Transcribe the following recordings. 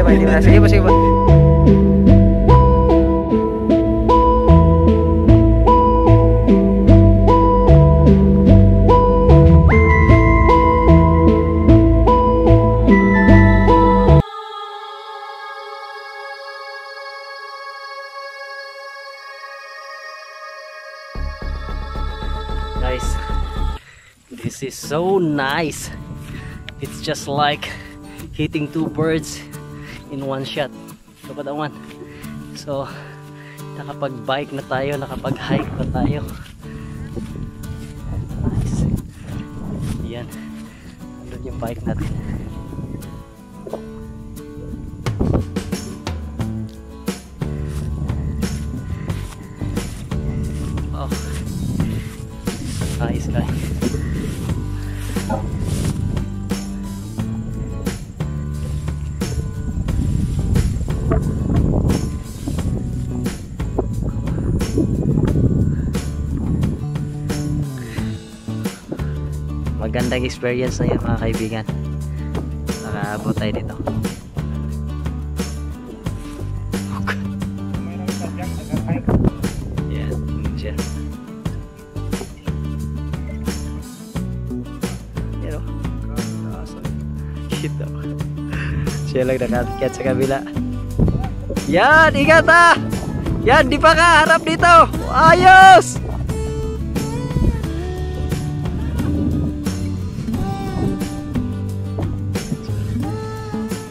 pa, hindi pa. Sige po, sige po. Guys, this is so nice. It's just like hitting two birds in one shot. Kapatawan. So, nakapag-bike na tayo, nakapag-hike na tayo. Nice. Yan. Andun yung bike natin. Oh. Nice guy. Magandang experience na yan mga kaibigan. Nakaabot tayo dito. Yan, siya. Yan o. Shit o. Siya lang nakakyat sa kabila. Yan, ingat ha! Yan, di pa ka, harap dito! Ayos!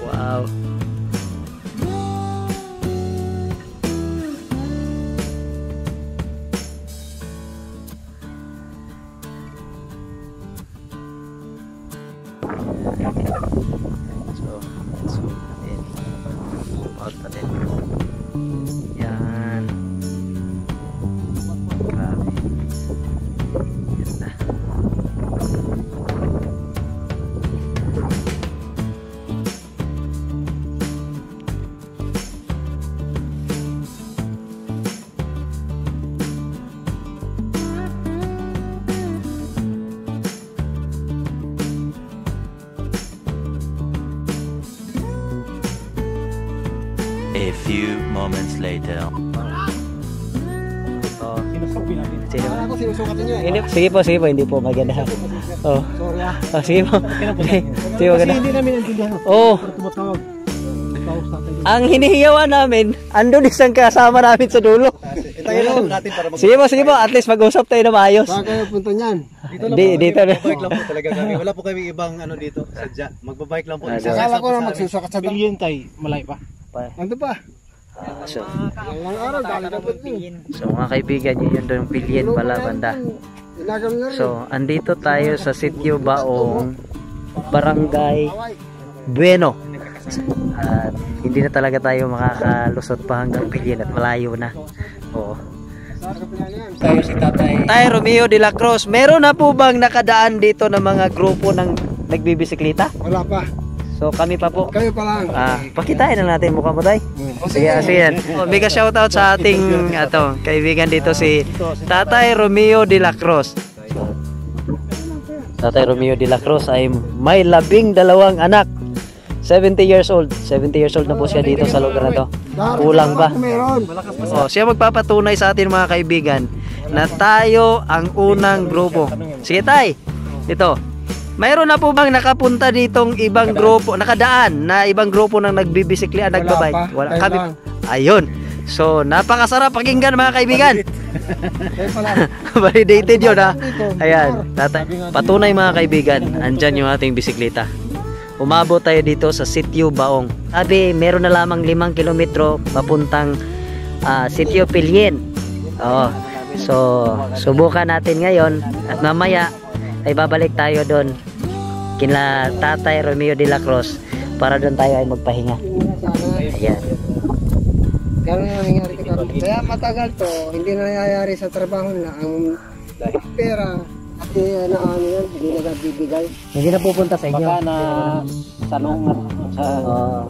Wow. So, natin. Out natin. Yan. Grabe. Yan na. A few moments later. Oh. Sige po, hindi po maganda. Oh. Sorry ah. Oh, sige po. Sige maganda. Hindi namin intindihan. Oh. Ang hinihiyawan namin, andun isang kasama namin sa dulo. Itayo natin para Sige po, at least mag-usap tayo na maayos. Saan kayo punta niyan? Dito na. Magbabike lang po talaga kami. Wala po kami ibang ano dito. Sadya. Magbabike lang po. Akala ko na magsusukat sa bilyon tay. Malay pa. Ano pa? So, Ilang araw galing na po. so mga kaibigan, yun yung Pilyen pala banda. So, andito tayo sa Sitio Baong, Barangay Bueno. At hindi na talaga tayo makakalusot pa hanggang Pilyen at malayo na. Oo. Tayo si Tatay. Tay Romeo de la Cruz, meron na po bang nakadaan dito ng mga grupo ng nagbibisikleta? Wala pa. So kami pa po. Kayo pa lang. Pakitain na natin mukha mo tay. Sige, sige. Mega shoutout sa ating kaibigan dito si Tatay Romeo de la Cruz. Tatay Romeo de la Cruz ay may 12 anak. 70 years old. 70 years old na po siya dito sa lugar na to. Kulang pa. Oh, siya magpapatunay sa atin mga kaibigan na tayo ang unang grupo. Sige tay. Ito. Mayroon na po bang nakapunta ditong ibang grupo, nakadaan na ibang grupo ng nagbibisikli, nagbabike? Wala kami. Ayun. So, napakasarap pakinggan mga kaibigan. Validated yun ha. Ayan. Patunay mga kaibigan, andyan yung ating bisikleta. Umabot tayo dito sa Sitio Baong. Sabi, meron na lamang 5 kilometro papuntang Sitio Pilyen. Oh. So, subukan natin ngayon at mamaya ay babalik tayo doon kina Tatay Romeo de la Cruz para doon tayo ay magpahinga. Ayan. Kaya matagal to, hindi na nangyayari sa trabaho na ang pera at hindi na nabibigay. Hindi na pupunta sa inyo. Baka na salungan sa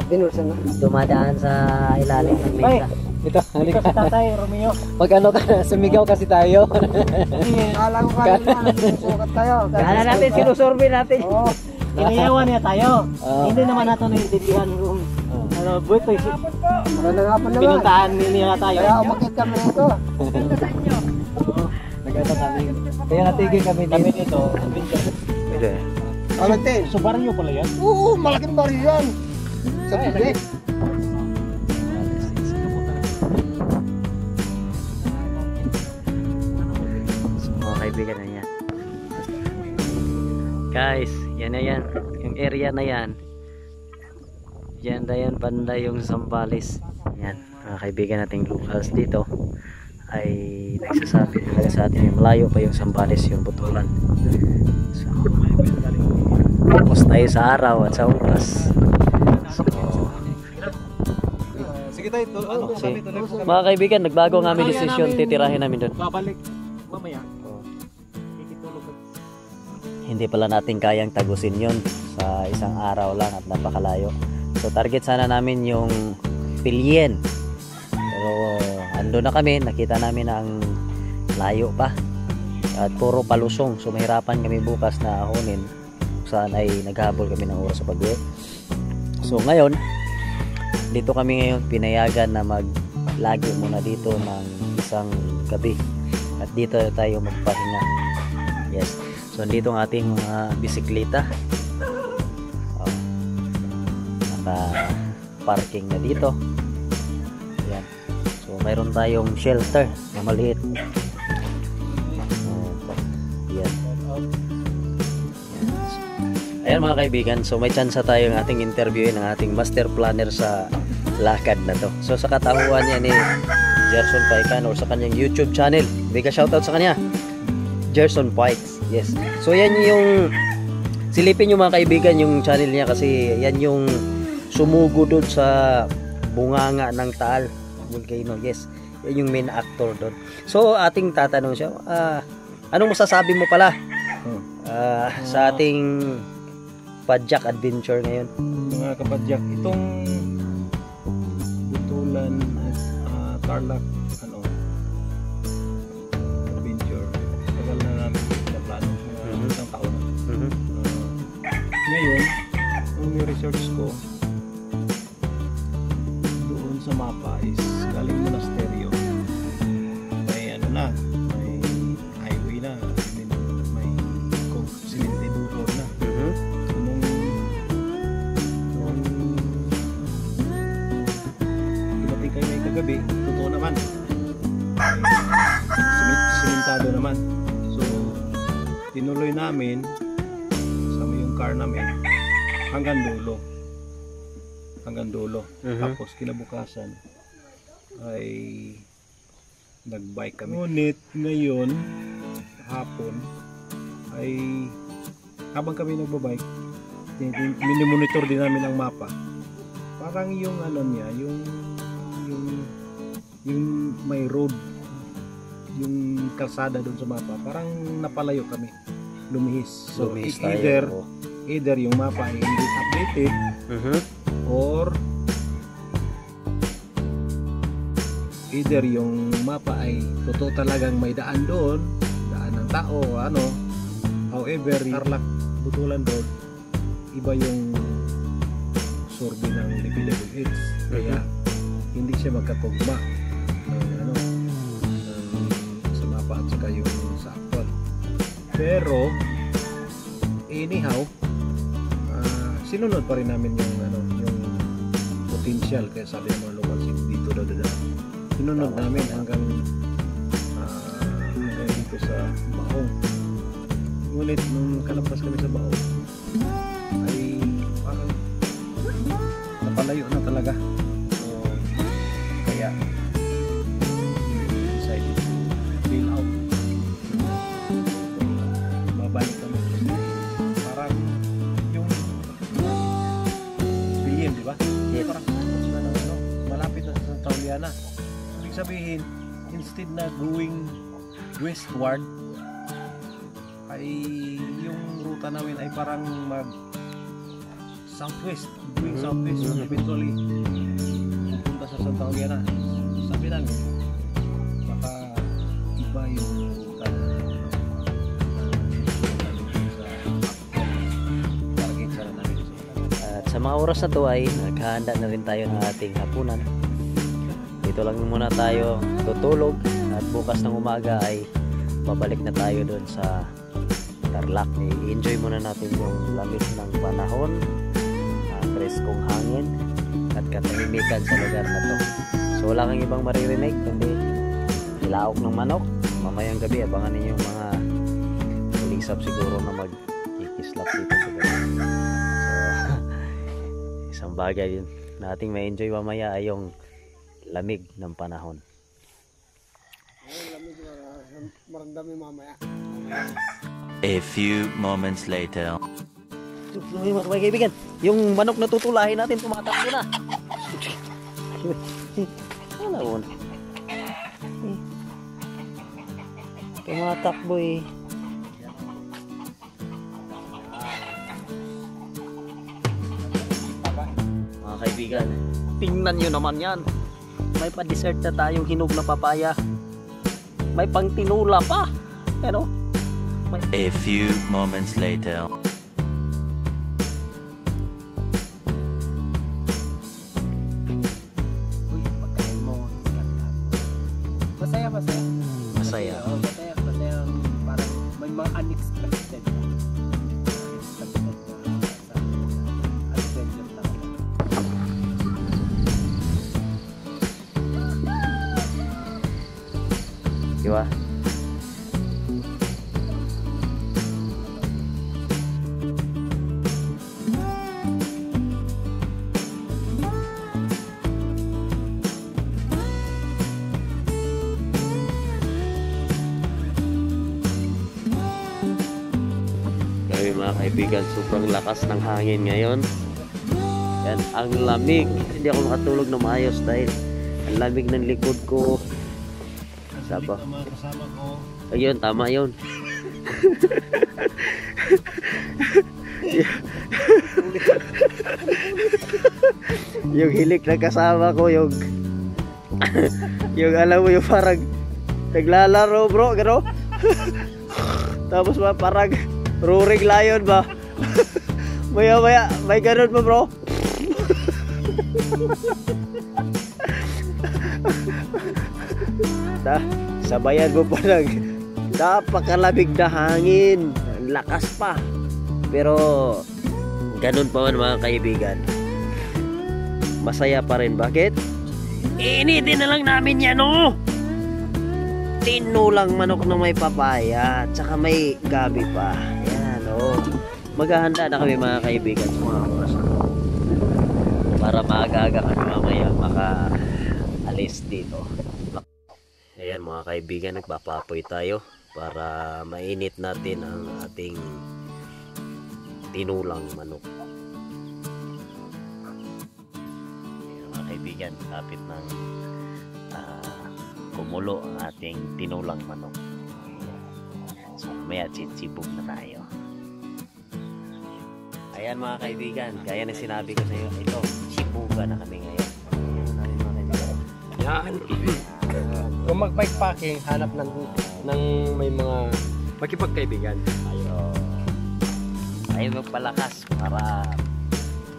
binulsa na. Dumadaan sa ilalim ng mesa. Ito, halika Si Tatay Romeo. Pag ano ka na, sumigaw kasi tayo. Alam ko kanina, susukat tayo. Kala natin, sinusurvey natin. Oo. Iniyawan niya tayo. Hindi naman natin naiintindihan kung Ano, buto eh. Magandang hapon naman. Pinuntahan nila tayo. Kaya umakit kami rito. Nag-ano kami. Kaya natigil kami dito. Pwede. Ano te? So baryo pala yan? Oo, malaking baryo yan. Sa tubig. So, mga kaibigan na yan. Guys, yan na yan. Yung area na yan. Yan na yan, banda yung Zambales. Yan, mga kaibigan nating locals dito ay nagsasabi talaga sa atin yung malayo pa yung Zambales, yung Butulan. So, focus tayo sa araw at sa oras. So, Sige tayo, ano, kasi, mga kaibigan, nagbago ang aming desisyon, titirahin namin doon. Babalik mamaya. Ikitulog. Hindi pala natin kayang tagusin yon sa isang araw lang at napakalayo. So target sana namin yung Pilien. Pero ando na kami, nakita namin na ang layo pa. At puro palusong. So mahirapan kami bukas na ahonin. Saan ay naghabol kami ng oras sa pag-uwi. So ngayon, dito kami ngayon pinayagan na maglagi muna dito ng isang gabi. At dito tayo magpahinga. Yes. So andito ang ating mga bisikleta. Parking na dito. Ayan. So mayroon tayong shelter na maliit. Ayan. Ayan mga kaibigan, so may chance tayong ating interviewin ng ating master planner sa lakad na to. So sa katauhan niya ni Gerson Paikan or sa kanyang YouTube channel, bigyan shoutout sa kanya, Gerson Pikes. Yes. So yan yung silipin yung mga kaibigan yung channel niya kasi yan yung sumugo doon sa bunganga ng Taal Volcano. Yes, yan yung main actor doon. So ating tatanong siya, anong masasabi mo pala sa ating Padjak adventure ngayon? Mga kapadyak, itong Butulan Tarlac adventure, tagal na namin na plano mga isang taon. Ngayon, kung may research ko doon sa mapa is galing monasteryo, may ano na, may highway na, may cemented road na. Dumating kayo may kagabi, totoo naman, simentado naman. So tinuloy namin sama yung car namin hanggang dulo. Tapos kinabukasan ay nagbike kami. Ngunit ngayon hapon ay habang kami nagbabike, mini-monitor din namin ang mapa. Parang yung ano niya, yung may road, yung kalsada doon sa mapa, parang napalayo kami, lumihis. So either yung mapa ay hindi updated, or either yung mapa ay totoo talagang may daan doon, daan ng tao, ano. However, Tarlac Butulan Road, iba yung survey ng DPWH, kaya hindi siya magkatugma ng sa mapa at saka yung sa actual. Pero anyhow, sinunod pa rin namin yung yung potential, kaya sabi ng mga local dito daw sinunod namin hanggang dito sa Baong. Ngunit nung kalabas kami sa Baong ay parang napalayo na talaga. So kaya decided to bail out. Babalik kami kasi parang yung Pilien, di ba? Yes. Parang malapit na sa Tauliana. Ibig sabihin, instead na going westward, ay yung ruta namin ay parang mag southwest, going southwest, eventually pupunta sa Santa Juliana. Sabi namin, baka iba yung ruta sa target sana namin. At sa mga oras na to ay naghahanda na rin tayo ng ating hapunan. Dito lang muna tayo tutulog at bukas ng umaga ay babalik na tayo doon sa Tarlac. I-enjoy muna natin yung lamig ng panahon, preskong hangin at katahimikan sa lugar na to. So wala kang ibang maririnig kundi ilaok ng manok. Mamayang gabi abangan ninyo yung mga pulisap siguro na mag-kikislap dito sa gabi. So isang bagay yun na ating may enjoy mamaya ay yung lamig ng panahon. Marandami mamaya. A few moments later. Mga kaibigan, yung manok na tutulahin natin tumatakbo na. Wala mo na. Tumatakbo eh. Mga kaibigan, tingnan nyo naman yan. May pa-dessert na tayong hinog na papaya. May pang tinula pa. Pero A few moments later. Uy, pagkain mo. Masaya. masaya. Masaya parang may mga unexpected. Adventure lang. Diba? Grabe mga kaibigan, sobrang lakas ng hangin ngayon. Yan, ang lamig. Hindi ako makatulog na maayos dahil ang lamig ng likod ko. Saba. Ayun, tama yun. Yung hilik na kasama ko, yung yung alam mo yung parang naglalaro bro, gano? Tapos ba parang roaring lion ba? Maya may ganun pa bro. Sabayan mo pa ng napakalamig na hangin, lakas pa, pero ganun pa man mga kaibigan, masaya pa rin. Bakit? Initin na lang namin yan oh. Tinulang manok na may papaya at saka may gabi pa. Yan oh. Maghahanda na kami mga kaibigan sa mga oras para maaga-aga kami mamaya maka-alis dito. Ayan mga kaibigan, nagpapapoy tayo para mainit natin ang ating tinulang manok. Ayan mga kaibigan, lapit ng kumulo ang ating tinulang manok. So mamaya tsitsibog na tayo. Ayan mga kaibigan, gaya na sinabi ko sa iyo, ito, sibuga na kami ngayon. Yan. Kung mag-bikepacking, hanap ng may mga makipagkaibigan. Ayaw magpalakas para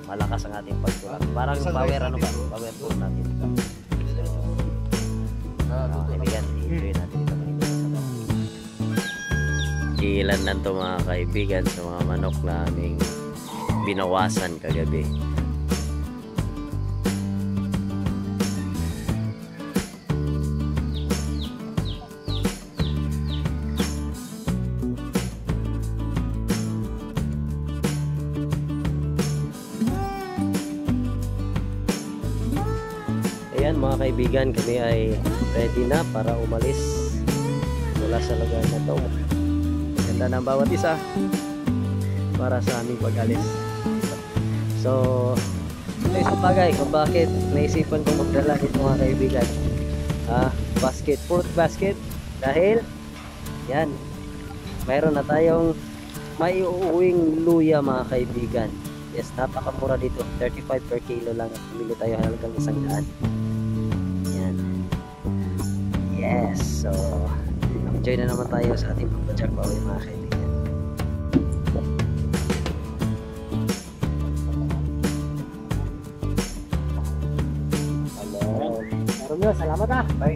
malakas ang ating pagtulak. Parang power ano ba? Power tool natin. Kaibigan, i-enjoy natin ito. Ilan lang ito mga kaibigan sa mga manok na aming binawasan kagabi. Ayan mga kaibigan, kami ay ready na para umalis mula sa lugar na ito. Ganda ng bawat isa para sa aming pag-alis. So, ito isang bagay kung bakit naisipan kong magdala dito mga kaibigan. Basket, fruit basket. Dahil, yan, mayroon na tayong may uuwing luya mga kaibigan. Yes, napakamura dito. 35 per kilo lang. Pumili tayo halagang 100. Yan. Yes, so, enjoy na naman tayo sa ating pagbajak pa uwi mga kaibigan. Romeo, salamat ah. Bye.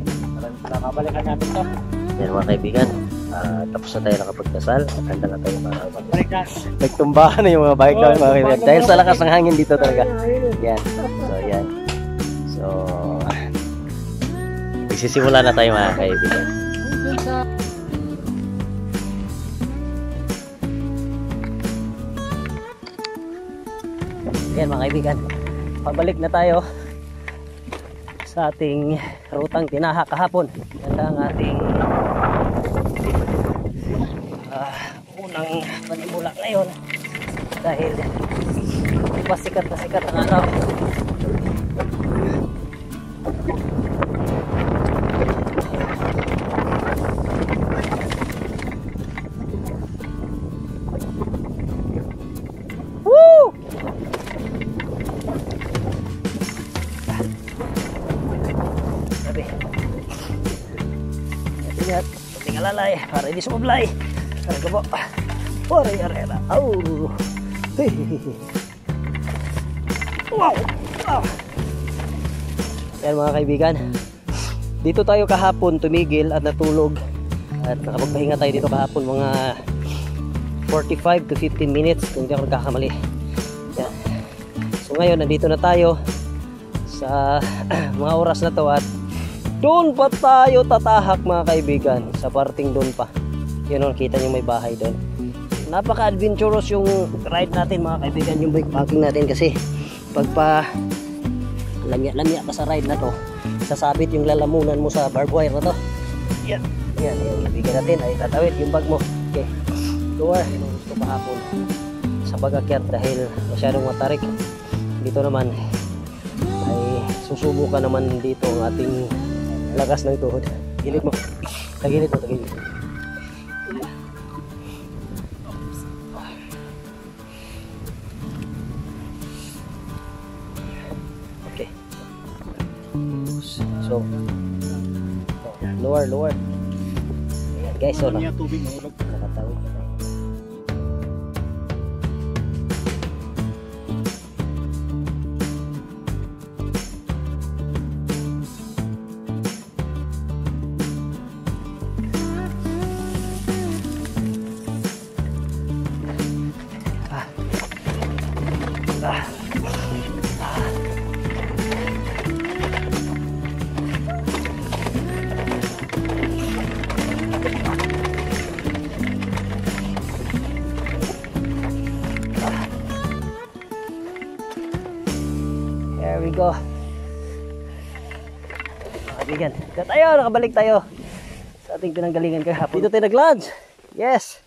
Nakabalikan natin to. Yan mga kaibigan, tapos na tayo nakapagdasal at handa na tayo para Balikan. nagtumbahan na yung mga bike namin mga kaibigan. Dahil sa lakas ng hangin dito talaga. Yan. So yan. So magsisimula na tayo mga kaibigan. Yan mga kaibigan, pabalik na tayo sa ating rutang tinaha kahapon. Ganda ang ating unang panimula ngayon dahil pasikat na sikat ang araw. Woo! Sabi ingat, puting alalay para hindi sumablay. Karga po. Oray arera. Oh. Wow. Wow. Yan mga kaibigan, dito tayo kahapon tumigil at natulog at nakapagpahinga tayo dito kahapon mga 45 to 15 minutes kung hindi ako nagkakamali. Yan. So ngayon nandito na tayo sa mga oras na to at doon pa tayo tatahak mga kaibigan, sa parting doon pa. Yun o, kita nyo may bahay doon. Napaka-adventurous yung ride natin mga kaibigan, yung bikepacking natin kasi pagpa lamya-lamya ka sa ride na to, sasabit yung lalamunan mo sa barbed wire na to. Yan, yan, yung kaibigan natin ay tatawid yung bag mo. Okay, luar, gusto kahapon sa bagakyat dahil masyadong matarik. Dito naman ay susubukan naman dito ang ating lakas ng tuhod. Gilid mo, tagilid mo, tagilid. Okay. So, lower. Ayan guys, so nakatawid. There we go. Kaibigan, nakabalik tayo sa ating pinanggalingan kahapon. Dito tayo nag-lunch. Yes.